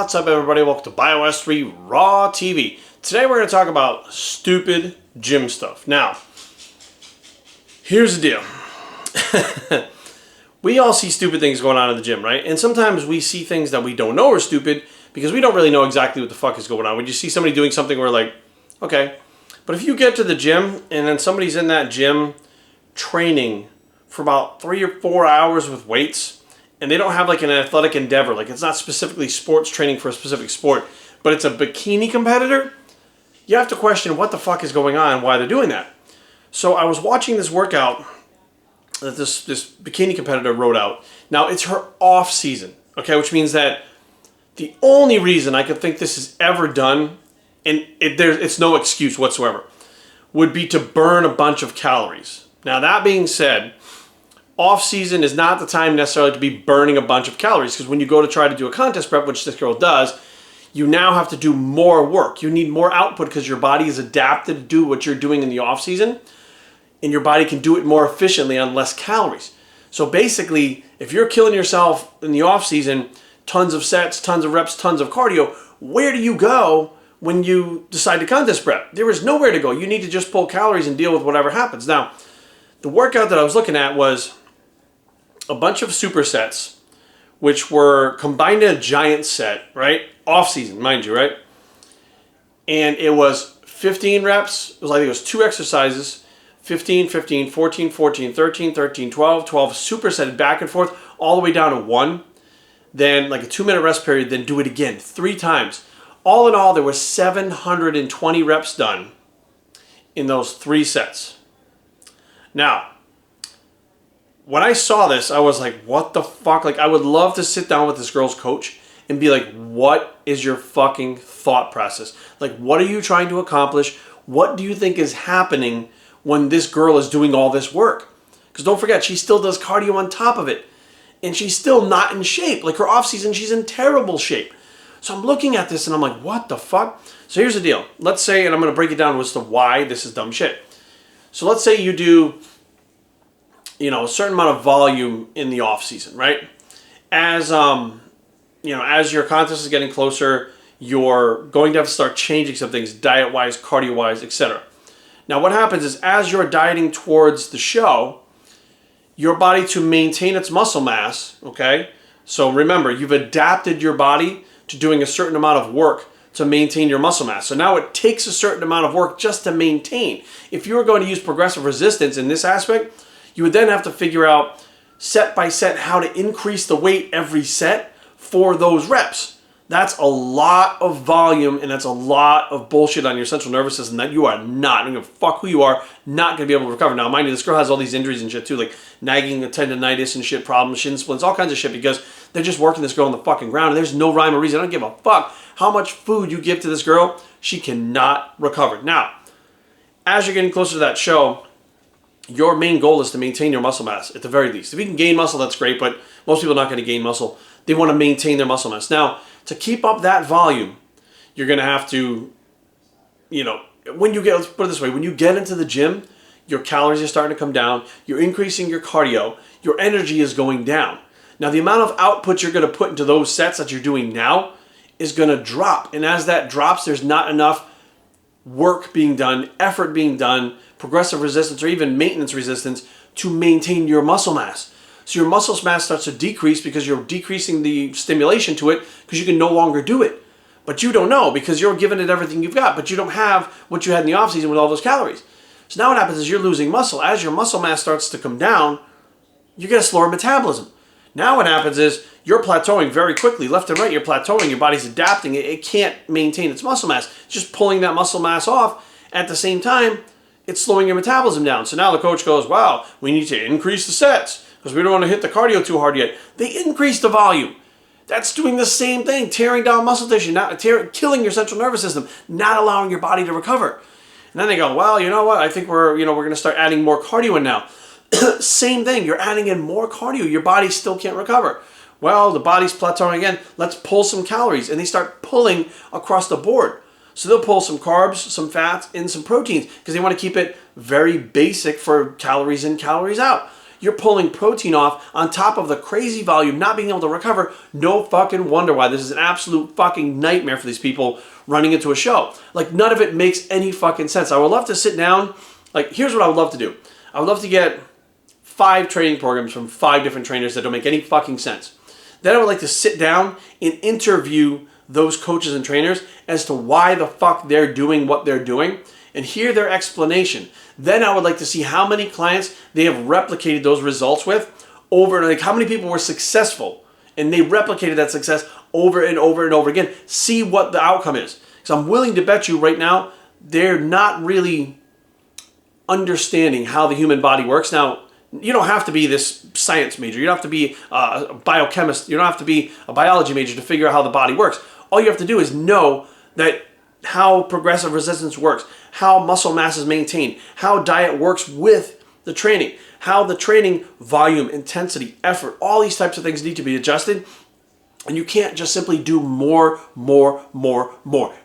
What's up, everybody? Welcome to BioS3 Raw TV. Today we're going to talk about stupid gym stuff. Now, here's the deal. We all see stupid things going on in the gym, right? And sometimes we see things that we don't know are stupid because we don't really know exactly what the fuck is going on. When you see somebody doing something, we're like, okay. But if you get to the gym and then somebody's in that gym training for about 3 or 4 hours with weights, and they don't have like an athletic endeavor, like it's not specifically sports training for a specific sport, but it's a bikini competitor, you have to question what the fuck is going on and why they're doing that. So I was watching this workout that this bikini competitor wrote out. Now it's her off season, okay, which means that the only reason I could think this is ever done, and it's no excuse whatsoever, would be to burn a bunch of calories. Now that being said, off season is not the time necessarily to be burning a bunch of calories, because when you go to try to do a contest prep, which this girl does, you now have to do more work. You need more output because your body is adapted to do what you're doing in the off season, and your body can do it more efficiently on less calories. So basically, if you're killing yourself in the off season, tons of sets, tons of reps, tons of cardio, where do you go when you decide to contest prep? There is nowhere to go. You need to just pull calories and deal with whatever happens. Now, the workout that I was looking at was a bunch of supersets, which were combined in a giant set, right? Off season, mind you, right? And it was 15 reps. It was, I think it was 2 exercises, 15, 15, 14, 14, 13, 13, 12, 12, supersetted back and forth, all the way down to 1. Then like a 2-minute rest period, then do it again 3 times. All in all, there were 720 reps done in those 3 sets. Now, when I saw this, I was like, what the fuck? Like, I would love to sit down with this girl's coach and be like, what is your fucking thought process? Like, what are you trying to accomplish? What do you think is happening when this girl is doing all this work? Because don't forget, she still does cardio on top of it. And she's still not in shape. Like, her off season, she's in terrible shape. So I'm looking at this and I'm like, what the fuck? So here's the deal. Let's say, and I'm going to break it down as to why this is dumb shit. So let's say you do, a certain amount of volume in the off season, right? As as your contest is getting closer, you're going to have to start changing some things diet-wise, cardio-wise, etc. Now what happens is, as you're dieting towards the show, your body, to maintain its muscle mass, okay? So remember, you've adapted your body to doing a certain amount of work to maintain your muscle mass. So now it takes a certain amount of work just to maintain. If you were going to use progressive resistance in this aspect, you would then have to figure out set by set how to increase the weight every set for those reps. That's a lot of volume, and that's a lot of bullshit on your central nervous system that you are not, I don't give a fuck who you are, not going to be able to recover. Now, mind you, this girl has all these injuries and shit too, like nagging tendonitis and shit problems, shin splints, all kinds of shit, because they're just working this girl on the fucking ground, and there's no rhyme or reason. I don't give a fuck how much food you give to this girl. She cannot recover. Now, as you're getting closer to that show, your main goal is to maintain your muscle mass, at the very least. If you can gain muscle, that's great, but most people are not going to gain muscle. They want to maintain their muscle mass. Now, to keep up that volume, you're going to have to, let's put it this way, when you get into the gym, your calories are starting to come down, you're increasing your cardio, your energy is going down. Now, the amount of output you're going to put into those sets that you're doing now is going to drop. And as that drops, there's not enough work being done, effort being done, progressive resistance, or even maintenance resistance to maintain your muscle mass. So your muscle mass starts to decrease because you're decreasing the stimulation to it because you can no longer do it. But you don't know because you're giving it everything you've got, but you don't have what you had in the off season with all those calories. So now what happens is you're losing muscle. As your muscle mass starts to come down, you get a slower metabolism. Now what happens is you're plateauing very quickly. Left and right, you're plateauing. Your body's adapting. It can't maintain its muscle mass. It's just pulling that muscle mass off. At the same time, it's slowing your metabolism down. So now the coach goes, wow, we need to increase the sets because we don't want to hit the cardio too hard yet. They increase the volume. That's doing the same thing, tearing down muscle tissue, killing your central nervous system, not allowing your body to recover. And then they go, well, you know what? I think we're going to start adding more cardio in now. Same thing. You're adding in more cardio. Your body still can't recover. Well, the body's plateauing again. Let's pull some calories. And they start pulling across the board. So they'll pull some carbs, some fats, and some proteins because they want to keep it very basic for calories in, calories out. You're pulling protein off on top of the crazy volume, not being able to recover. No fucking wonder why this is an absolute fucking nightmare for these people running into a show. Like, none of it makes any fucking sense. I would love to sit down. Like, here's what I would love to do. I would love to get 5 training programs from 5 different trainers that don't make any fucking sense. Then I would like to sit down and interview those coaches and trainers as to why the fuck they're doing what they're doing and hear their explanation. Then I would like to see how many clients they have replicated those results with over, and like how many people were successful and they replicated that success over and over and over again. See what the outcome is. Because I'm willing to bet you right now they're not really understanding how the human body works. Now, you don't have to be this science major. You don't have to be a biochemist. You don't have to be a biology major to figure out how the body works. All you have to do is know that how progressive resistance works, how muscle mass is maintained, how diet works with the training, how the training volume, intensity, effort, all these types of things need to be adjusted. And you can't just simply do more.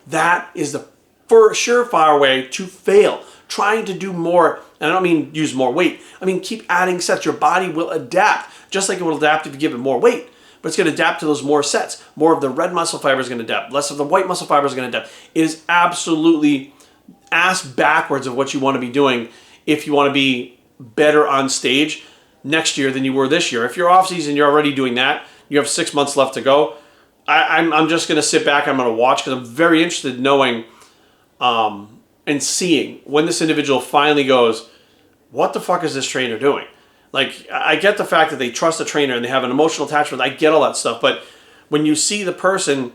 That is the surefire way to fail. Trying to do more, and I don't mean use more weight. I mean keep adding sets. Your body will adapt, just like it will adapt if you give it more weight. But it's going to adapt to those more sets. More of the red muscle fiber is going to adapt. Less of the white muscle fiber is going to adapt. It is absolutely ass backwards of what you want to be doing if you want to be better on stage next year than you were this year. If you're off season, you're already doing that. You have 6 months left to go. I'm just going to sit back. I'm going to watch because I'm very interested in knowing and seeing when this individual finally goes, what the fuck is this trainer doing? Like, I get the fact that they trust the trainer and they have an emotional attachment. I get all that stuff. But when you see the person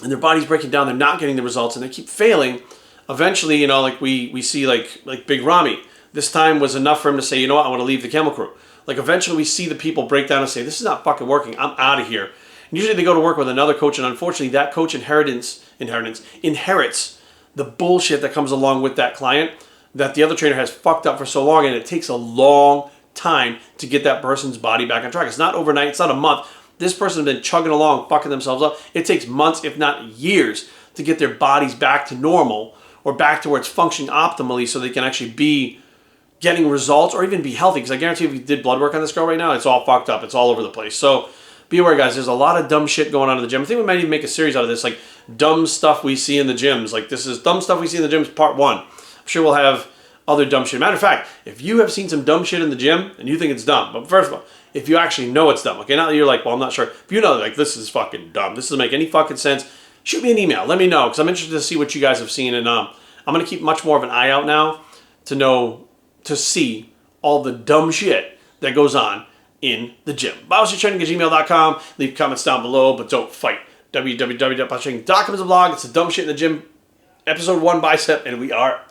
and their body's breaking down, they're not getting the results and they keep failing, eventually, you know, like we see like Big Ramy. This time was enough for him to say, you know what, I want to leave the Camel Crew. Like, eventually we see the people break down and say, this is not fucking working. I'm out of here. And usually they go to work with another coach, and unfortunately that coach inherits the bullshit that comes along with that client that the other trainer has fucked up for so long, and it takes a long time to get that person's body back on track. It's not overnight. It's not a month. This person has been chugging along, fucking themselves up. It takes months, if not years, to get their bodies back to normal or back to where it's functioning optimally so they can actually be getting results or even be healthy. Because I guarantee if you did blood work on this girl right now, it's all fucked up. It's all over the place. So be aware, guys. There's a lot of dumb shit going on in the gym. I think we might even make a series out of this, like dumb stuff we see in the gyms. Like, this is dumb stuff we see in the gyms, part 1. I'm sure we'll have other dumb shit. Matter of fact, if you have seen some dumb shit in the gym and you think it's dumb, but first of all, if you actually know it's dumb, okay, not that you're like, well, I'm not sure. If you know, like, this is fucking dumb, this doesn't make any fucking sense, shoot me an email. Let me know, because I'm interested to see what you guys have seen, and I'm going to keep much more of an eye out now to see all the dumb shit that goes on in the gym. BioStrengthTraining@gmail.com. Leave comments down below, but don't fight. www.biostrength.com is a blog. It's the dumb shit in the gym. Episode 1 bicep, and we are